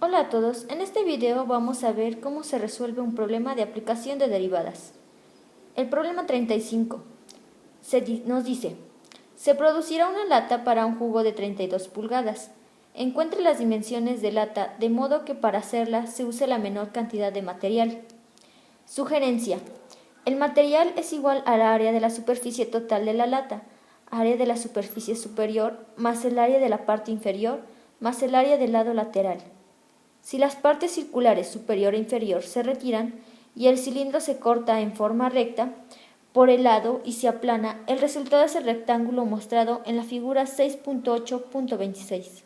Hola a todos, en este video vamos a ver cómo se resuelve un problema de aplicación de derivadas. El problema 35 nos dice, se producirá una lata para un jugo de 32 pulgadas. Encuentre las dimensiones de lata de modo que para hacerla se use la menor cantidad de material. Sugerencia. El material es igual al área de la superficie total de la lata, área de la superficie superior más el área de la parte inferior más el área del lado lateral. Si las partes circulares superior e inferior se retiran y el cilindro se corta en forma recta por el lado y se aplana, el resultado es el rectángulo mostrado en la figura 6.8.26.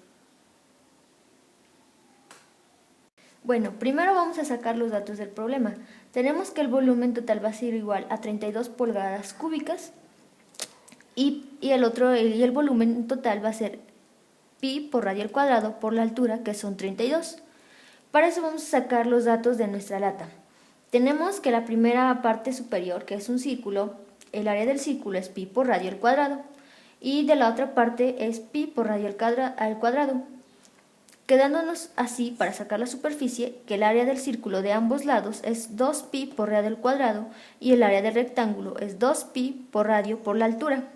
Bueno, primero vamos a sacar los datos del problema. Tenemos que el volumen total va a ser igual a 32 pulgadas cúbicas y el volumen total va a ser pi por radio al cuadrado por la altura, que son 32. Para eso vamos a sacar los datos de nuestra lata. Tenemos que la primera parte superior, que es un círculo, el área del círculo es pi por radio al cuadrado y de la otra parte es pi por radio al cuadrado. Quedándonos así para sacar la superficie, que el área del círculo de ambos lados es 2pi por radio al cuadrado y el área del rectángulo es 2pi por radio por la altura.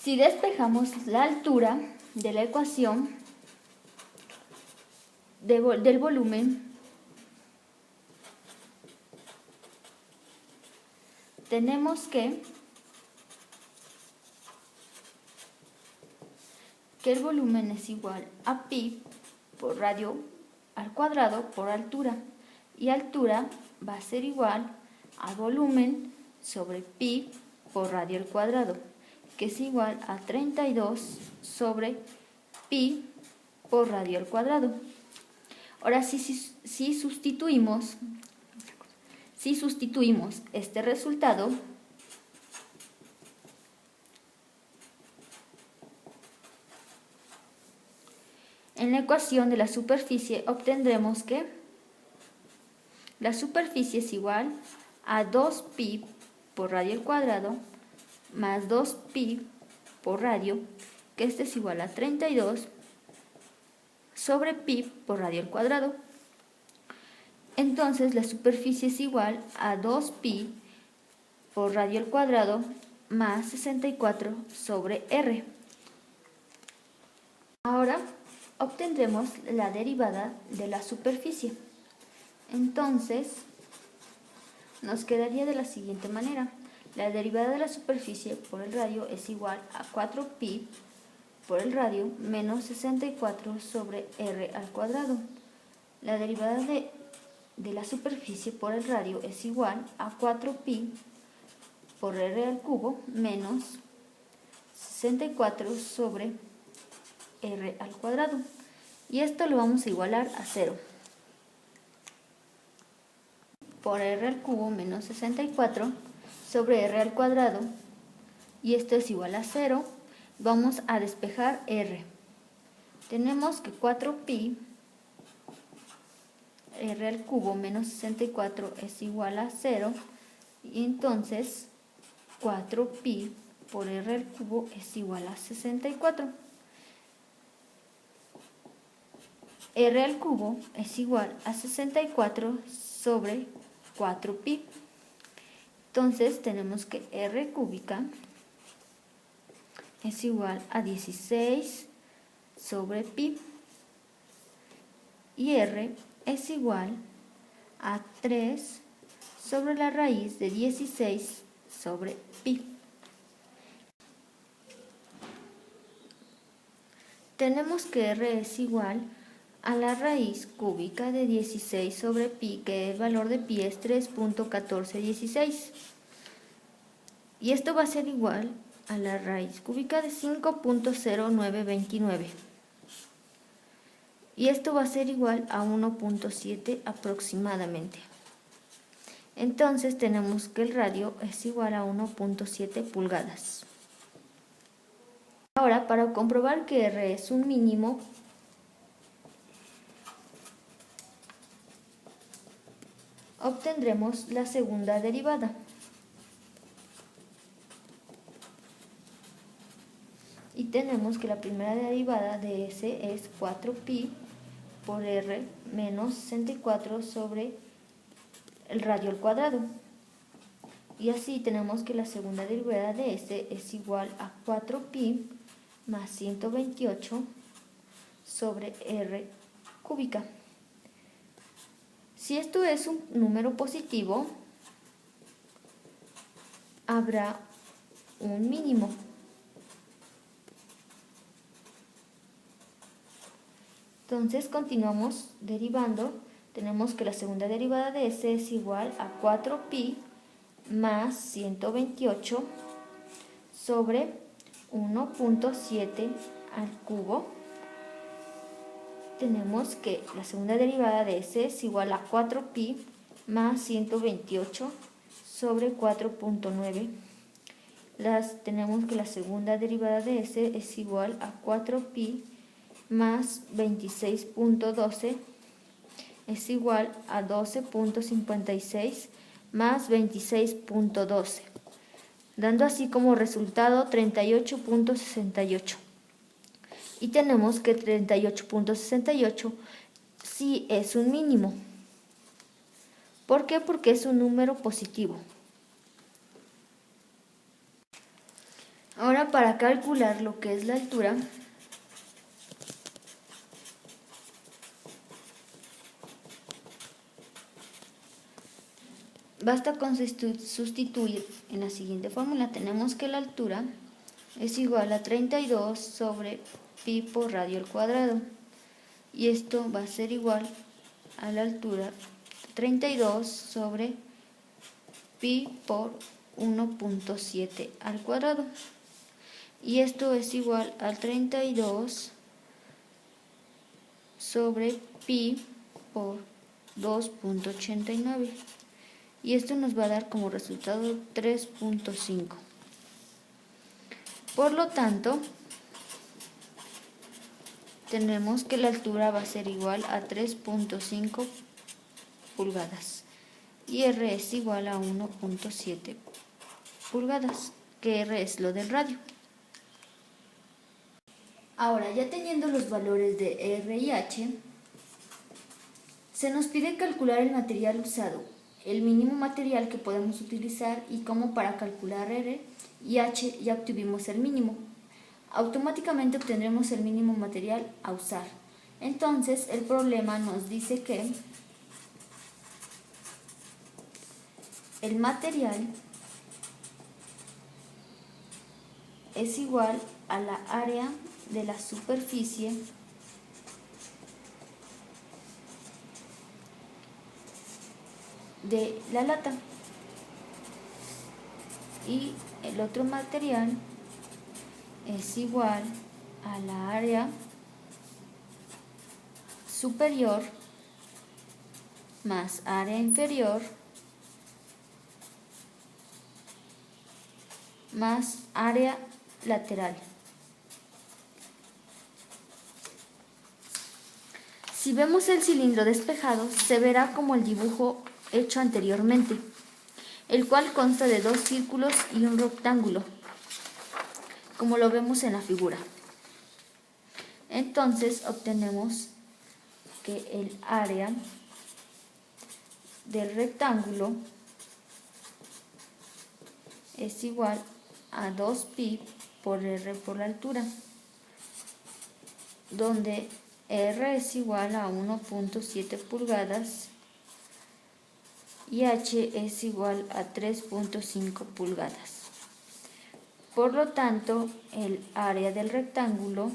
Si despejamos la altura de la ecuación del volumen, tenemos que el volumen es igual a pi por radio al cuadrado por altura, y altura va a ser igual a volumen sobre pi por radio al cuadrado, que es igual a 32 sobre pi por radio al cuadrado. Ahora, si sustituimos este resultado, en la ecuación de la superficie obtendremos que la superficie es igual a 2pi por radio al cuadrado más 2pi por radio, que este es igual a 32 sobre pi por radio al cuadrado. Entonces la superficie es igual a 2pi por radio al cuadrado más 64 sobre r. Ahora obtendremos la derivada de la superficie. Entonces nos quedaría de la siguiente manera. La derivada de la superficie por el radio es igual a 4pi por el radio menos 64 sobre r al cuadrado. La derivada de la superficie por el radio es igual a 4pi por r al cubo menos 64 sobre r al cuadrado. Y esto lo vamos a igualar a 0. Por r al cubo menos 64 sobre r al cuadrado, y esto es igual a 0. Vamos a despejar r. Tenemos que 4pi r al cubo menos 64 es igual a 0, y entonces 4pi por r al cubo es igual a 64. R al cubo es igual a 64 sobre 4pi. Entonces tenemos que r cúbica es igual a 16 sobre pi y r es igual a 3 sobre la raíz de 16 sobre pi. Tenemos que r es igual a la raíz cúbica de 16 sobre pi, que el valor de pi es 3.1416. Y esto va a ser igual a la raíz cúbica de 5.0929. Y esto va a ser igual a 1.7 aproximadamente. Entonces tenemos que el radio es igual a 1.7 pulgadas. Ahora, para comprobar que r es un mínimo, obtendremos la segunda derivada. Y tenemos que la primera derivada de S es 4pi por R menos 64 sobre el radio al cuadrado. Y así tenemos que la segunda derivada de S es igual a 4pi más 128 sobre R cúbica. Si esto es un número positivo, habrá un mínimo. Entonces continuamos derivando. Tenemos que la segunda derivada de S es igual a 4pi más 128 sobre 1.7 al cubo. Tenemos que la segunda derivada de S es igual a 4pi más 128 sobre 4.9. Tenemos que la segunda derivada de S es igual a 4pi más 26.12 es igual a 12.56 más 26.12, dando así como resultado 38.68. Y tenemos que 38.68 sí es un mínimo. ¿Por qué? Porque es un número positivo. Ahora, para calcular lo que es la altura, basta con sustituir en la siguiente fórmula. Tenemos que la altura es igual a 32 sobre pi por radio al cuadrado. Y esto va a ser igual a la altura 32 sobre pi por 1.7 al cuadrado. Y esto es igual al 32 sobre pi por 2.89. Y esto nos va a dar como resultado 3.5. Por lo tanto, tenemos que la altura va a ser igual a 3.5 pulgadas. Y R es igual a 1.7 pulgadas, que R es lo del radio. Ahora, ya teniendo los valores de R y H, se nos pide calcular el material usado, el mínimo material que podemos utilizar, y como para calcular R y H ya obtuvimos el mínimo, automáticamente obtendremos el mínimo material a usar. Entonces el problema nos dice que el material es igual a la área de la superficie de la lata, y el otro material es igual a la área superior más área inferior más área lateral. Si vemos el cilindro despejado, se verá como el dibujo hecho anteriormente, el cual consta de dos círculos y un rectángulo, como lo vemos en la figura. Entonces obtenemos que el área del rectángulo es igual a 2pi por R por la altura, donde R es igual a 1.7 pulgadas y H es igual a 3.5 pulgadas. Por lo tanto, el área del rectángulo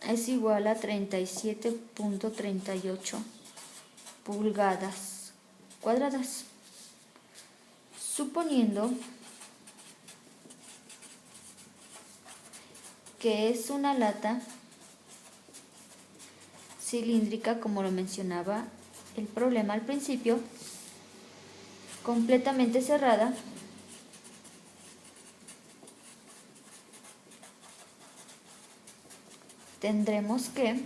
es igual a 37.38 pulgadas cuadradas. Suponiendo que es una lata cilíndrica, como lo mencionaba el problema al principio, completamente cerrada, tendremos que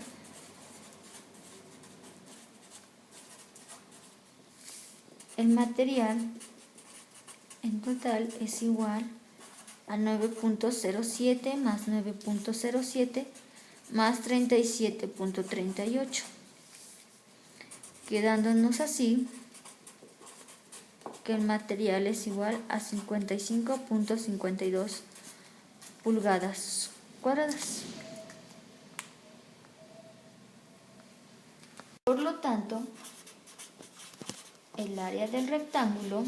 el material en total es igual a 9.07 más 9.07 más 37.38, quedándonos así que el material es igual a 55.52 pulgadas cuadradas. Por lo tanto, el área del rectángulo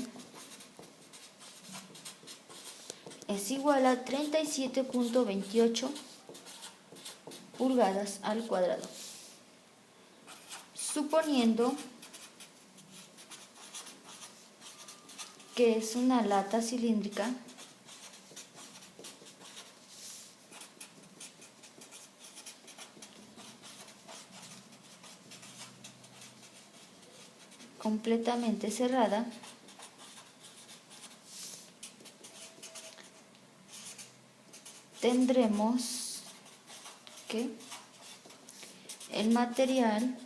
es igual a 37.28 pulgadas al cuadrado, suponiendo que es una lata cilíndrica completamente cerrada, tendremos que el material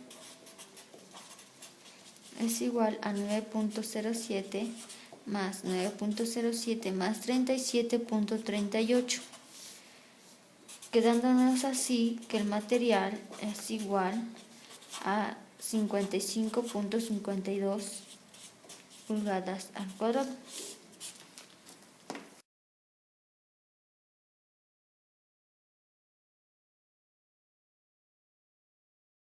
es igual a 9.07 más 9.07 más 37.38, quedándonos así que el material es igual a 55.52 pulgadas al cuadrado.